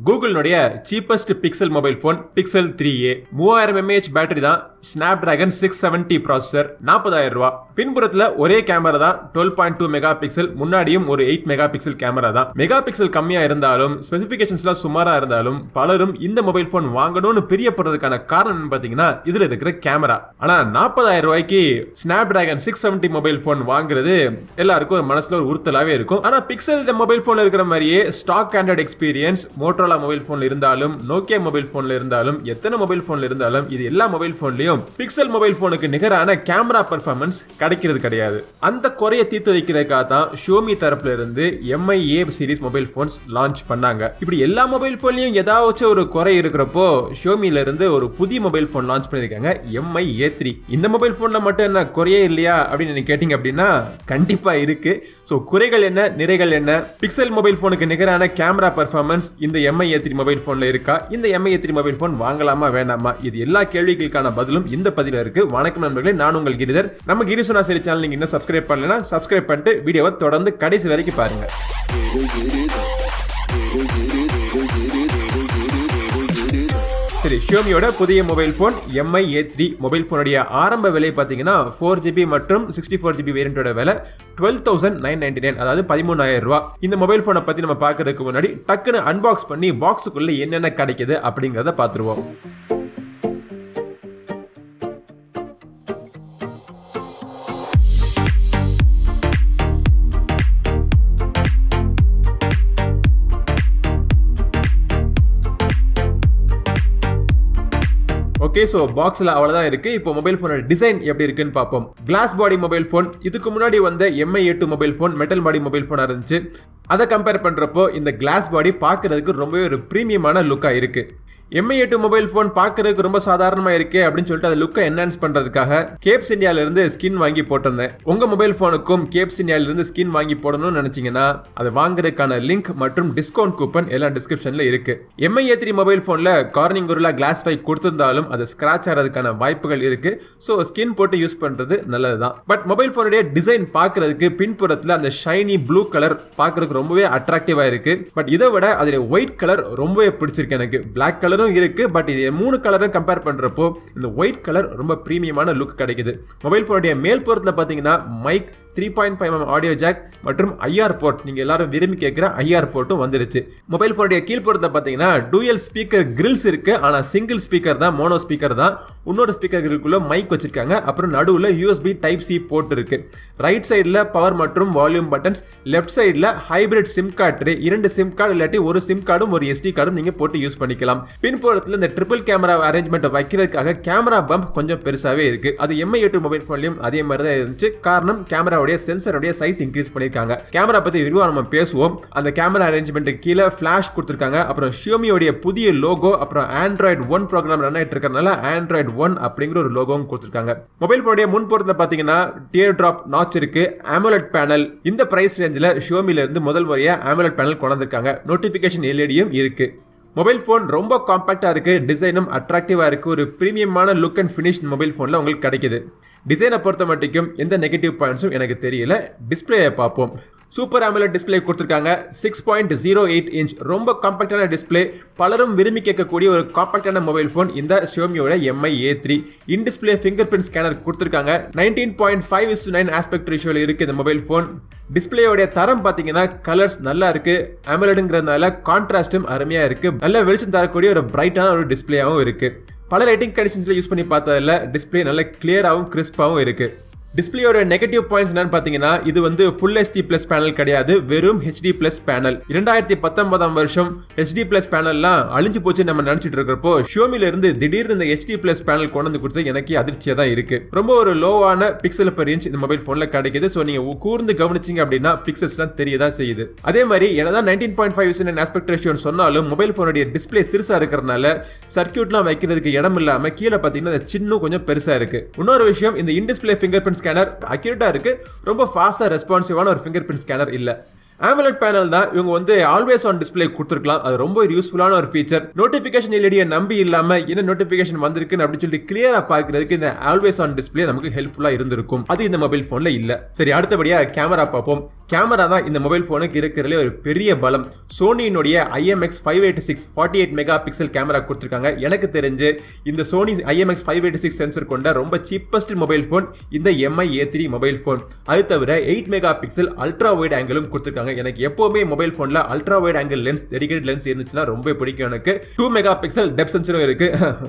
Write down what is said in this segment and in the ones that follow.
கூகுளினுடைய cheapest pixel mobile phone pixel 3a 3000 mAh battery தான், Snapdragon 670 processor, 40,000 ரூபாய். பின்புறத்துல ஒரே camera தான், 12.2 மெகா பிக்சல், முன்னாடியும் ஒரு 8 மெகா பிக்சல் கேமரா தான். மெகா பிக்சல் கம்மியா இருந்தாலும் ஸ்பெசிபிகேஷன்ஸ்லாம் சுமாரா இருந்தாலும் பலரும் இந்த மொபைல் போன் வாங்கணும்னு பிரியப்படுறதுக்கான காரணம் என்ன பாத்தீங்கன்னா இதுல இருக்கிற கேமரா. ஆனா 40,000 ரூபாய்க்கு ஸ்னாப்டிராகன் 670 மொபைல் போன் வாங்குறது எல்லாருக்கும் ஒரு மனசுல ஒரு உறுத்தலாவே இருக்கும். ஆனா பிக்சல் மொபைல் போன்ல இருக்கிற மாதிரியே stock Android experience Motorola mobile போன்ல இருந்தாலும் நோக்கியா மொபைல் போன்ல இருந்தாலும் எத்தனை மொபைல் போன்ல இருந்தாலும் இது எல்லா மொபைல் போன்லயும் பிக்சல் மொபைல் போனுக்கு நிகரான கேமரா பெர்ஃபார்மன்ஸ் கிடைக்கிறது கிடையாது. அந்த குறையை தீர்த்து வைக்கிறதுக்காக தான் ஷியோமி தரப்புல இருந்து MI A series mobile phones launch பண்ணாங்க. இப்படி எல்லா மொபைல் போன்லயும் ஏதாச்சும் ஒரு குறை இருக்கிறப்போ ஷியோமில இருந்து ஒரு புதிய மொபைல் போன் லான்ச் பண்ணிருக்காங்க, MI A3. இந்த மொபைல் போன்ல மட்டும் என்ன குறையே இல்லையா அப்படின்னு நீங்க கேட்டீங்க அப்படின்னா கண்டிப்பா இருக்கு. சோ குறைகள் என்ன, நிறைகள் என்ன, பிக்சல் மொபைல் போனுக்கு நிகரான கேமரா பெர்ஃபார்மன்ஸ் இந்த MI A3 மொபைல் போன்ல இருக்கா, இந்த MI A3 மொபைல் போன் வாங்கலாமா வேண்டாமா, இது எல்லா கேள்விகளுக்கான பதிலும் இந்த பதில இருக்கு. வணக்கம் நண்பர்களே, நான் உங்கள் கிரிதர். நம்ம GiriSonnaSeri சேனல் நீங்க இன்னும் சப்ஸ்கிரைப் பண்ணலனா சப்ஸ்கிரைப் பண்ணிட்டு வீடியோவை தொடர்ந்து கடைசி வரைக்கும் பாருங்க. சரி, ஷியோமியோட புதிய mobile phone MI A3 mobile போனுடைய ஆரம்ப விலை பாத்தீங்கன்னா 4GB மற்றும் 64GB வேரியண்டோட விலை 12,999, அதாவது 13,000 ரூபாய். இந்த மொபைல் போனை பத்தி நம்ம பாக்குறதுக்கு முன்னாடி டக்குன்னு அன்பாக்ஸ் பண்ணி பாக்ஸுக்குள்ள என்னென்ன கிடைக்குது அப்படிங்கறத பாத்துருவோம். ஓகே, சோ பாக்ஸ்ல அவ்வளவுதான் இருக்கு. இப்போ மொபைல் போனோட டிசைன் எப்படி இருக்குன்னு பாப்போம். கிளாஸ் பாடி மொபைல் போன். இதுக்கு முன்னாடி வந்த MI A2 mobile phone metal body mobile போனா இருந்துச்சு. அதை கம்பேர் பண்றப்போ இந்த கிளாஸ் பாடி பாக்குறதுக்கு ரொம்பவே ஒரு பிரீமியமான லுக்கா இருக்கு. MI A2 மொபைல் போன் பாக்குறதுக்கு ரொம்ப சாதாரணமா இருக்கு அப்படின்னு சொல்லிட்டு அதை லுக்கை என்ஹான்ஸ் பண்றதுக்காக கேப்ஸ் இந்தியால இருந்து ஸ்கின் வாங்கி போட்டிருந்தேன். உங்க மொபைல் போனுக்கும் கேப்ஸ் இந்தியால இருந்து ஸ்கின் வாங்கி போடணும்னு நினைச்சீங்கன்னா அதை வாங்குறதுக்கான லிங்க் மற்றும் டிஸ்கவுண்ட் கூப்பன் எல்லாம் டிஸ்கிரிப்ஷன்ல இருக்கு. MI A3 மொபைல் போன்ல கார்னிங் கோரில்லா கிளாஸ் 5 கொடுத்திருந்தாலும் அது ஸ்கிராச் ஆகிறதுக்கான வாய்ப்புகள் இருக்கு. சோ ஸ்கின் போட்டு யூஸ் பண்றது நல்லதுதான். பட் மொபைல் போனுடைய டிசைன் பாக்குறதுக்கு பின்புறத்துல அந்த ஷைனி ப்ளூ கலர் பாக்குறதுக்கு ரொம்பவே அட்ராக்டிவா இருக்கு. பட் இதை விட அதுல ஒயிட் கலர் ரொம்பவே பிடிச்சிருக்கு எனக்கு. பிளாக் கலரும் இருக்கு, பட் இது மூணு கலரும் கம்பேர் பண்றப்போ இந்த ஒயிட் கலர் ரொம்ப பிரீமியமான லுக் கிடைக்குது. மொபைல் போனுடைய மேல் புறத்துல பாத்தீங்கன்னா மைக், 3.5mm ஆடியோ ஜாக் மற்றும் IR போர்ட், நீங்க எல்லாரும் விரும்பி கேட்கிற IR போர்ட்டும் வந்துருச்சு. மொபைல் போனுடைய கீழ்ப்புறத்துல பாத்தீங்கன்னா டூயல் ஸ்பீக்கர் கிரில்ஸ் இருக்கு, ஆனா சிங்கிள் ஸ்பீக்கர் தான், மோனோ ஸ்பீக்கர் தான். இன்னொரு ஸ்பீக்கர் கிரில்குள்ள மைக் வச்சிருக்காங்க. அப்புறம் நடுவுல USB Type C போர்ட் இருக்கு. ரைட் சைடுல பவர் மற்றும் வால்யூம் பட்டன்ஸ், லெஃப்ட் சைடுல hybrid sim card, 2 sim card இல்லாட்டி ஒரு சிம் கார்டும் ஒரு SD கார்டும் நீங்க போட்டு யூஸ் பண்ணிக்கலாம். பின்புறத்துல இந்த ட்ரிபிள் கேமரா அரேஞ்ச்மெண்ட் வைக்கிறதுக்காக கேமரா பம்ப் கொஞ்சம் பெருசாவே இருக்கு. அது MI A2 மொபைல் போன்லயும் அதே மாதிரி தான் இருந்துச்சு. காரணம் கேமரா சென்சருடைய சைஸ் இன்க்ரீஸ் பண்ணிருக்காங்க. கேமரா பத்தி விரிவா நம்ம பேசுவோம். அந்த கேமரா அரேஞ்ச்மெண்ட்டுக்கு கீழே ஃபிளாஷ் கொடுத்திருக்காங்க. அப்புறம் ஷியோமியோட புதிய லோகோ, அப்புறம் Android 1 ப்ரோக்ராம் ரன் ஆயிட்டு இருக்கறனால Android 1 அப்படிங்கிற ஒரு லோகோவும் கொடுத்திருக்காங்க. மொபைல் போனுடைய முன்புறத்துல பாத்தீங்கன்னா டியர் டிராப் நாட்ச் இருக்கு, AMOLED பேனல். இந்த பிரைஸ் ரேஞ்சில ஷியோமில இருந்து முதல் முறையா AMOLED பேனல் கொண்டு வந்திருக்காங்க. நோட்டிபிகேஷன் LEDயும் இருக்கு. மொபைல் போன் ரொம்ப காம்பாக்டா இருக்கு, டிசைனும் அட்ராக்டிவா இருக்கு. ஒரு பிரீமியமான லுக் அண்ட் ஃபினிஷ் மொபைல் போன்ல உங்களுக்கு கிடைக்குது. டிசைனை பொறுத்த மட்டும் எந்த நெகட்டிவ் பாயிண்ட்ஸும் எனக்கு தெரியல. டிஸ்பிளேயை பார்ப்போம். சூப்பர் AMOLED டிஸ்பிளே கொடுத்திருக்காங்க. 6.08 இன்ச், ரொம்ப காம்பாக்டான டிஸ்பிளே. பலரும் விரும்பி கேட்கக்கூடிய ஒரு காம்பாக்டான மொபைல் போன் இந்த ஷியோமியோட MI A3. In display finger print scanner கொடுத்திருக்காங்க. 19.5:9 ஆஸ்பெக்ட் ரேஷியோல இருக்கு இந்த மொபைல் போன். டிஸ்பிளேயோட தரம் பாத்தீங்கன்னா கலர்ஸ் நல்லா இருக்கு. AMOLEDங்கிறதுனால கான்ட்ராஸ்டும் அருமையா இருக்கு. நல்ல வெளிச்சம் தரக்கூடிய ஒரு பிரைட்டான ஒரு டிஸ்பிளேயாவும் இருக்கு. பல லைட்டிங் கண்டிஷன்ஸ்ல யூஸ் பண்ணி பார்த்ததுல டிஸ்பிளே நல்ல கிளியராகவும் கிறிஸ்பாவும் இருக்கு. டிஸ்பிளேயோட நெகட்டிவ் பாயிண்ட்ஸ் என்னன்னு பாத்தீங்கன்னா இது வந்து ஃபுல் HD பிளஸ் பேனல் கிடையாது, வெறும் HD பிளஸ் பேனல். 2019 வருஷம் HD பிளஸ் பேனல்லாம் அழிஞ்சு போச்சு நம்ம நினைச்சிட்டு இருக்கிறப்போ ஷியோமில இருந்து திடீர்னு இந்த HD பிளஸ் பேனல் கொண்டு வந்து கொடுத்து எனக்கு அதிர்ச்சியா தான் இருக்கு. ரொம்ப ஒரு லோவான பிக்சல் பெர் இன்ச் இந்த மொபைல் போன்ல கிடைக்குது. சோ நீங்க கூர்ந்து கவனிச்சீங்க அப்படின்னா பிக்சல்ஸ்லாம் தெரியதான் செய்யுது. அதே மாதிரி என்னதான் 19.5:9 ஆஸ்பெக்ட் ரேஷியோன்னு சொன்னாலும் மொபைல் போனுடைய டிஸ்பிளே சிறுசா இருக்கிறதுனால சர்க்யூட்லாம் வைக்கிறதுக்கு இடம் இல்லாம கீழே பாத்தீங்கன்னா சின்ன கொஞ்சம் பெருசா இருக்கு. இன்னொரு விஷயம், இந்த in display finger print scanner accurate இருக்கு, ரொம்ப ஃபாஸ்டா ரெஸ்பான்சிவான ஒரு ஃபிங்கர் பிரிண்ட் ஸ்கேனர் இல்ல. AMOLED பேனல் தான் இவங்க வந்து ஆல்வேஸ் ஆன் டிஸ்ப்ளே கொடுத்துருக்கலாம். அது ரொம்ப யூஸ்ஃபுல்லான ஒரு ஃபீச்சர். நோட்டிபிகேஷன் எல்இடியை நம்பி இல்லாம என்ன நோட்டிபிகேஷன் வந்திருக்குன்னு அப்படின்னு சொல்லி கிளியரா பாக்குறதுக்கு இந்த ஆல்வேஸ் ஆன் டிஸ்ப்ளே நமக்கு ஹெல்ப்ஃபுல்லா இருந்திருக்கும். அது இந்த மொபைல் போன்ல இல்ல. சரி, அடுத்தபடியா கேமரா பார்ப்போம். கேமரா தான் இந்த மொபைல் போனுக்கு இருக்கிறதுல ஒரு பெரிய பலம். சோனியினுடைய IMX 586 48 மெகா பிக்சல் கேமரா கொடுத்திருக்காங்க. எனக்கு தெரிஞ்சு இந்த சோனி IMX 586 சென்சர் கொண்ட ரொம்ப சீப்பஸ்ட் மொபைல் போன் இந்த MI A3 மொபைல் போன். அது தவிர 8 மெகா பிக்சல் அல்ட்ரா வைட் ஆங்கிளும் கொடுத்திருக்காங்க. எனக்கு எப்பவுமே மொபைல் போன்ல ultra wide angle lens, dedicated lens இருந்துச்சுன்னா ரொம்ப பிடிக்கும். எனக்கு 2 மெகா பிக்சல் டெப்த் சென்சரும் இருக்கு.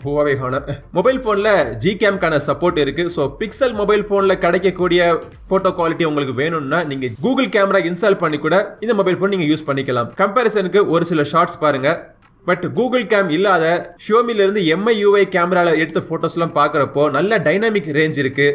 Huawei Honor மொபைல் போன்ல Gcam கான சப்போர்ட் இருக்கு. சோ பிக்சல் மொபைல் போன்ல கிடைக்கக்கூடிய போட்டோ குவாலிட்டி உங்களுக்கு வேணும்னா நீங்க கூகுள் கேமரா இன்ஸ்டால் பண்ணி கூட இந்த மொபைல் போன் நீங்க யூஸ் பண்ணிக்கலாம். கம்பேரிசனுக்கு ஒரு சில ஷார்ட்ஸ் பாருங்க. பட் கூகுள் கேம் இல்லாத ஷியோமில இருந்து MI UI கேமரால எடுத்த போட்டோஸ் எல்லாம் பாக்குறப்போ நல்ல டைனாமிக் ரேஞ்ச் இருக்கு.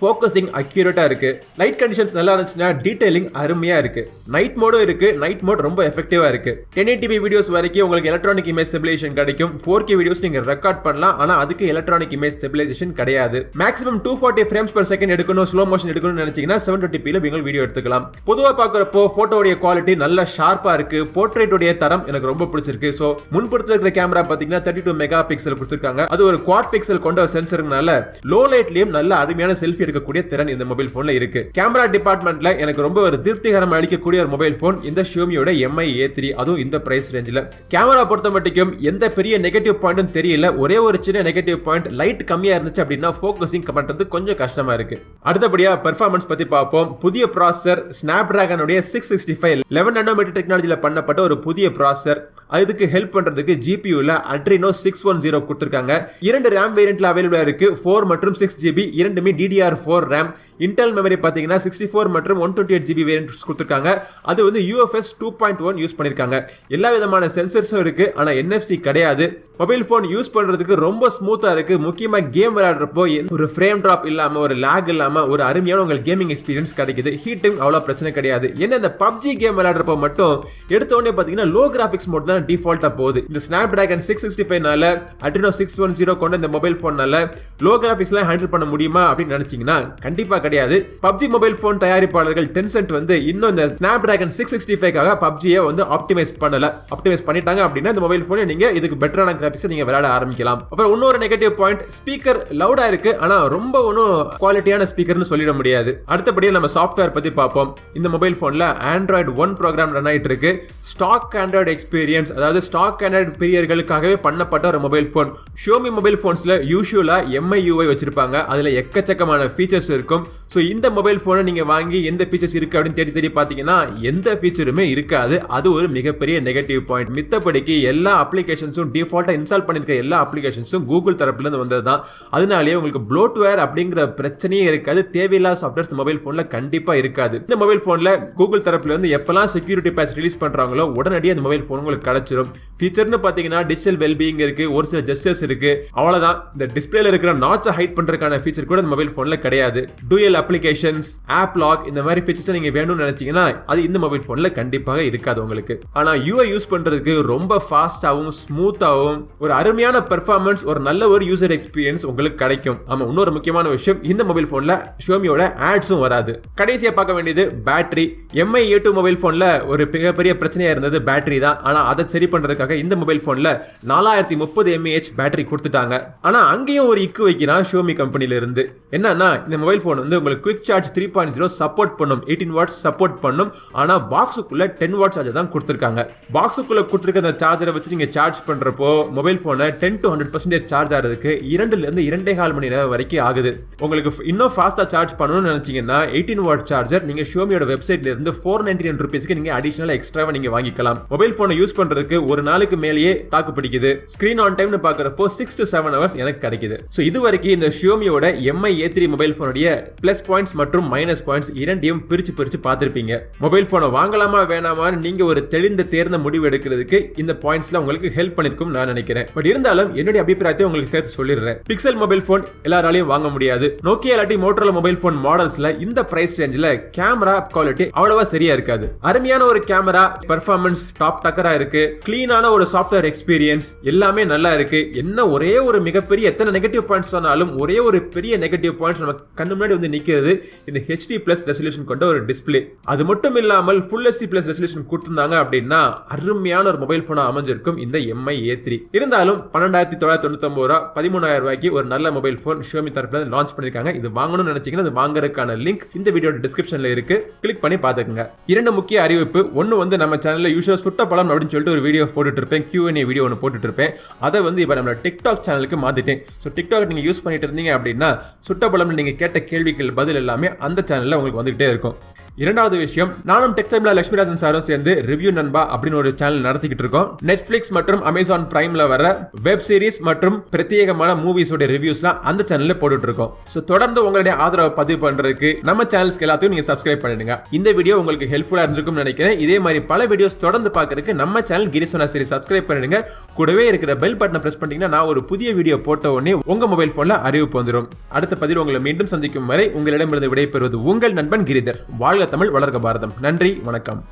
ஃபோக்கஸிங் அக்யூரேட்டா இருக்கு. லைட் கண்டிஷன்ஸ் நல்லா இருந்துச்சுன்னா டீடைலிங் அருமையா இருக்கு. நைட் மோடும் இருக்கு. நைட் மோட் ரொம்ப எஃபெக்டிவா இருக்கு. 1080p வீடியோஸ் வரைக்கும் உங்களுக்கு எலக்ட்ரானிக் இமேஜ் ஸ்டெபிலைசேஷன் கிடைக்கும். 4K வீடியோஸ் நீங்க ரெக்கார்ட் பண்ணலாம். ஆனா அதுக்கு எலக்ட்ரானிக் இமேஜ் ஸ்டெபிலைசேஷன் கிடையாது. மேக்ஸிமம் 240 frames per second எடுக்கணும், ஸ்லோ மோஷன் எடுக்கணும்னு நினைச்சீங்கன்னா 720p ல நீங்கள் வீடியோ எடுத்துக்கலாம். பொதுவா பார்க்கறப்போ போட்டோடைய குவாலிட்டி நல்ல ஷார்ப்பா இருக்கு. போர்ட்ரேட்டோடைய தரம் எனக்கு ரொம்ப பிடிச்சிருக்கு. சோ முன்புறத்துல இருக்கிற கேமரா பாத்தீங்கன்னா 32 மெகா பிக்சல் கொடுத்திருக்காங்க. அது ஒரு குவாட் பிக்சல் கொண்ட ஒரு சென்சர்னால லோ லைட்லயும் நல்ல அருமையான செல்ஃபி எடுக்கக்கூடிய திறன் இந்த மொபைல் போன்ல இருக்கு. கேமரா டிபார்ட்மெண்ட்ல எனக்கு ரொம்ப ஒரு திருப்திகரம் அளிக்கக்கூடிய ஒரு மொபைல் போன் இந்த ஷியோமியோட MI A3, அதுவும் இந்த பிரைஸ் ரேஞ்சில. கேமரா பொறுத்த மட்டும் எந்த பெரிய நெகட்டிவ் பாயிண்ட்டும் தெரியல. ஒரே ஒரு சின்ன நெகட்டிவ் பாயிண்ட், லைட் கம்மியா இருந்துச்சு அப்படின்னா ஃபோக்கஸிங் பண்றது கொஞ்சம் கஷ்டமா இருக்கு. அடுத்தபடியா பெர்ஃபார்மன்ஸ் பத்தி பார்ப்போம். புதிய ப்ராசஸர் Snapdragon 665 11 நானோமீட்டர் டெக்னாலஜில பண்ணப்பட்ட ஒரு புதிய ப்ராசஸர். அதுக்கு ஹெல்ப் பண்றதுக்கு GPU ல Adreno 610 கொடுத்திருக்காங்க. 2 RAM வேரியன்ட்ல அவைலபிளா இருக்கு. 4 மற்றும் 6GB, இரண்டுமே DDR4 RAM. இன்டெல் மெமரி பாத்தீங்கன்னா 64 மற்றும் 128GB வேரியன்ட்ஸ் கொடுத்திருக்காங்க. அது வந்து UFS 2.1 யூஸ் பண்ணிருக்காங்க. எல்லா விதமான சென்சர்ஸும் இருக்கு. ஆனா NFC கிடையாது. மொபைல் போன் யூஸ் பண்றதுக்கு ரொம்ப ஸ்மூத்தா இருக்கு. முக்கியமா கேம் விளையாடுறப்போ ஒரு ஃப்ரேம் டிராப் இல்லாம, ஒரு லாக் இல்லாம ஒரு அருமையான உங்களுக்கு கேமிங் எக்ஸ்பீரியன்ஸ் கிடைக்குது. ஹீட்டிங் அவ்வளவு பிரச்சனை கிடையாது. என்ன இந்த PUBG கேம் விளையாடுறப்போ மட்டும் எடுத்த உடனே பாத்தீங்கன்னா லோ கிராபிக்ஸ் மோட் தான் டிஃபால்ட்டா போகுது. இந்த Snapdragon 665 நால Adreno 610 கொண்ட இந்த மொபைல் போன்னால லோ கிராபிக்ஸ்லாம் ஹேண்டில் பண்ண முடியுமா அப்படின்னு நினைச்சீங்கன்னா கண்டிப்பா கிடையாது. PUBG மொபைல் போன் தயாரிப்பாளர்கள் Tencent வந்து இன்னும் இந்த Snapdragon 665 காக PUBG-யை வந்து ஆப்டிமைஸ் பண்ணல. ஆப்டிமைஸ் பண்ணிட்டாங்க அப்படின்னா இந்த மொபைல் போனை நீங்க இதுக்கு பெட்டரான கிராபிக்ஸ் நீங்க விளையாட ஆரம்பிக்கலாம். அப்புறம் இன்னொரு நெகட்டிவ் பாயிண்ட், ஸ்பீக்கர் லவுடா இருக்கு. ஆனா ரொம்ப ஒன்னும் குவாலிட்டியான ஸ்பீக்கர்னு சொல்லிட முடியாது. அடுத்தபடியா நம்ம சாஃப்ட்வேர் பத்தி பார்ப்போம். இந்த மொபைல் போன்ல Android 1 ப்ரோக்ராம் ரன் ஆயிட்டு இருக்கு. ஸ்டாக் Android எக்ஸ்பீரியன்ஸ், அதாவது ஸ்டாக் Android பிரியர்களுக்காகவே பண்ணப்பட்ட ஒரு மொபைல் போன். Xiaomi மொபைல் போன்ஸ்ல யூசுவலா MI UI வச்சிருப்பாங்க. அதுல எக்கச்சக்கமான ஃபீச்சர்ஸ் இருக்கும். சோ இந்த மொபைல் போனை நீங்க வாங்கி எந்த ஃபீச்சர்ஸ் இருக்கு அப்படின்னு தேடி தேடி பாத்தீங்கன்னா எந்த ஃபீச்சருமே இருக்காது. அது ஒரு மிகப்பெரிய நெகட்டிவ் பாயிண்ட். மித்தபடிக்கு எல்லா அப்ளிகேஷன்ஸும் டிஃபால்ட்டா இன்ஸ்டால் பண்ணிருக்க எல்லா அப்ளிகேஷன்ஸும் கூகுள் தரப்புல இருந்து வந்ததுதான். அதனாலேயே உங்களுக்கு ப்ளோட்வேர் அப்படிங்கிற பிரச்சனையே இருக்காது. தேவையில்லாத சாஃப்ட்வேர்ஸ் மொபைல் போன்ல கண்டிப்பா இருக்காது. இந்த மொபைல் போன்ல கூகுள் தரப்புல இருந்து எப்பெல்லாம் செக்யூரிட்டி பேட்ச் ரிலீஸ் பண்றாங்களோ உடனடியாக இந்த மொபைல் போன் உங்களுக்கு கிடைச்சிரும். ஃபீச்சர்னு பாத்தீங்கன்னா டிஜிட்டல் வெல்பீயிங் இருக்கு, ஒரு சில ஜெஸ்டர்ஸ் இருக்கு, அவ்வளவுதான். இந்த டிஸ்பிளேல இருக்கிற நாட்சை ஹைட் பண்றதுக்கான ஃபீச்சர் கூட இந்த மொபைல் போன்ல கிடையாது. டூயல் அப்ளிகேஷன்ஸ், ஆப் லாக், இந்த மாதிரி ஃபீச்சர்ஸ் நீங்க வேணும்னு நினைச்சீங்கன்னா அது இந்த மொபைல் போன்ல கண்டிப்பாக இருக்காது உங்களுக்கு. ஆனா UI யூஸ் பண்றதுக்கு ரொம்ப ஃபாஸ்டாவும் ஸ்மூத்தாவும் ஒரு அருமையான பெர்ஃபார்மன்ஸ், ஒரு நல்ல ஒரு யூசர் எக்ஸ்பீரியன்ஸ் உங்களுக்கு கிடைக்கும். ஆமா, இன்னொரு முக்கியமான விஷயம், இந்த மொபைல் போன்ல Xiaomiயோட ஆட்ஸும் வராது. கடைசியா பார்க்க வேண்டியது பேட்டரி. MI A2 மொபைல் போன்ல ஒரு மிகப்பெரிய பிரச்சனையா இருந்தது பேட்டரி தான். ஆனா அதை சரி பண்றதுக்காக இந்த மொபைல் போன்ல 4030 mAh பேட்டரி கொடுத்துட்டாங்க. ஆனா அங்கேயும் ஒரு இக்கு வைக்கிறான் Xiaomi கம்பெனில இருந்து. என்னன்னா இந்த மொபைல் போன் வந்து உங்களுக்கு குவிக் சார்ஜ் 3.0 சப்போர்ட் பண்ணும், 18 வாட்ஸ் சப்போர்ட் பண்ணும். ஆனா பாக்ஸுக்குள்ள 10 வாட் சார்ஜர் தான் கொடுத்திருக்காங்க. பாக்ஸுக்குள்ள கொடுத்திருக்க அந்த சார்ஜரை வச்சு நீங்க சார்ஜ் பண்றப்போ மொபைல் போனை 10 to 100% சார்ஜ் ஆகிறதுக்கு 2 ல இருந்து 2.5 மணி நேரம் வரைக்கும் ஆகுது. உங்களுக்கு இன்னும் ஃபாஸ்டா சார்ஜ் பண்ணணும்னு நினைச்சீங்கன்னா 18 வாட் சார்ஜர் நீங்க Xiaomiயோட வெப்சைட்ல இருந்து 499 ரூபீஸ்க்கு நீங்க அடிஷனலா எக்ஸ்ட்ராவா நீங்க வாங்கிக்கலாம். மொபைல் போனை யூஸ் பண்றதுக்கு ஒரு நாளுக்கு மேலேயே தாக்கு பிடிக்குது. ஸ்கிரீன் ஆன் டைம்னு பாக்குறப்போ 6 to 7 ஹவர்ஸ் எனக்கு கிடைக்குது. சோ இது வரைக்கும் இந்த Xiaomiயோட MI A3 மொபைல் போனுடைய பிளஸ் பாயிண்ட்ஸ் மற்றும் மைனஸ் பாயிண்ட்ஸ் இரண்டையும் பிரிச்சு பார்த்திருப்பீங்க. மொபைல் போனை வாங்கலாமா வேணாமான்னு நீங்க ஒரு தெளிந்த தேர்ந்த முடிவு எடுக்கிறதுக்கு இந்த பாயிண்ட்ஸ்ல உங்களுக்கு ஹெல்ப் பண்ணிருக்கும் நான் நினைக்கிறேன். பட் இருந்தாலும் என்னுடைய அபிப்பிராயத்தை உங்களுக்கு சேர்த்து சொல்லிடுறேன். பிக்சல் மொபைல் போன் எல்லாராலையும் வாங்க முடியாது. நோக்கியா இல்லாட்டி மோட்டோரோலா மொபைல் போன் மாடல்ஸ்ல இந்த பிரைஸ் ரேஞ்சில கேமரா குவாலிட்டி அவ்வளவா சரியா இருக்காது. அருமையான ஒரு கேமரா, பெர்ஃபார்மன்ஸ் டாப் டக்கரா இருக்கு, கிளீனான ஒரு சாஃப்ட்வேர் எக்ஸ்பீரியன்ஸ், எல்லாமே நல்லா இருக்கு. என்ன ஒரே ஒரு மிகப்பெரிய எத்தனை நெகட்டிவ் பாயிண்ட்ஸ் சொன்னாலும் ஒரே ஒரு பெரிய நெகட்டிவ் பாயிண்ட்ஸ் நம்ம கண்ணு முன்னாடி வந்து நிக்கிறது இந்த HD+ ரெசல்யூஷன் கொண்ட ஒரு டிஸ்பிளே. அது மட்டும் இல்லாமல் ஃபுல் HD+ ரெசல்யூஷன் கொடுத்திருந்தாங்க அப்படின்னா அருமையான ஒரு மொபைல் போனா அமைஞ்சிருக்கும் இந்த MI A3. இருந்தாலும் 12,999 ரூபாய் 13,000 ரூபாய்க்கு ஒரு நல்ல மொபைல் போன் Xiaomi தரப்புல லான்ச் பண்ணிருக்காங்க. இது வாங்கணும்னு நினைச்சீங்கன்னா அது வாங்குறதுக்கான லிங்க் இந்த வீடியோட டிஸ்கிரிப்ஷன்ல இருக்கு, கிளிக் பண்ணி பாத்துக்கங்க. இரண்டு முக்கிய அறிவிப்பு. ஒன்னு வந்து நம்ம சேனல்ல யூசுவலா சுட்ட படம் அப்படின்னு சொல்லிட்டு ஒரு வீடியோ போட்டுட்டு இருப்பேன், Q&A வீடியோ ஒன்று போட்டுட்டு இருப்பேன். அதை வந்து இப்போ நம்ம டிக்டாக் சேனலுக்கு மாத்திட்டேன். ஸோ டிக்டாக் நீங்க யூஸ் பண்ணிட்டு இருந்தீங்க அப்படின்னா சுட்ட படம்ல நீங்க கேட்ட கேள்விகள் பதில் எல்லாமே அந்த சேனல்ல உங்களுக்கு வந்துகிட்டே இருக்கும். இரண்டாவது விஷயம், நானும் டெக்டைம்ல லட்சுமிராஜன் சாரும் சேர்ந்து ரிவ்யூ நண்பா அப்படின்னு ஒரு சேனல் நடத்திக்கிட்டு இருக்கோம். நெட்ஃபிளிக்ஸ் மற்றும் அமேசான் பிரைம்ல வர வெப் சீரிஸ் மற்றும் பிரத்யேகமான மூவிஸோட ரிவ்யூஸ்லாம் அந்த சேனல்ல போட்டுட்டு இருக்கோம். ஸோ தொடர்ந்து உங்களுடைய ஆதரவை பதிவு பண்றதுக்கு நம்ம சேனல்ஸ்க்கு எல்லாத்தையும் நீங்க சப்ஸ்கிரைப் பண்ணிடுங்க. இந்த வீடியோ உங்களுக்கு ஹெல்ப்ஃபுல்லா இருந்திருக்கும் நினைக்கிறேன். இதே மாதிரி பல வீடியோஸ் தொடர்ந்து பார்க்கறதுக்கு நம்ம சேனல் GiriSonnaSeri சப்ஸ்கிரைப் பண்ணிடுங்க. கூடவே இருக்கிற பெல் பட்டனை பிரஸ் பண்ணிட்டீங்கன்னா நான் ஒரு புதிய வீடியோ போட்ட உடனே உங்க மொபைல் போன்ல அறிவிப்பு வந்துடும். அடுத்த பதிவில் உங்களை மீண்டும் சந்திக்கும் வரை உங்களிடமிருந்து விடைபெறுவது உங்கள் நண்பன் கிரிதர். வாழ்க தமிழ், வளர்க பாரதம். நன்றி, வணக்கம்.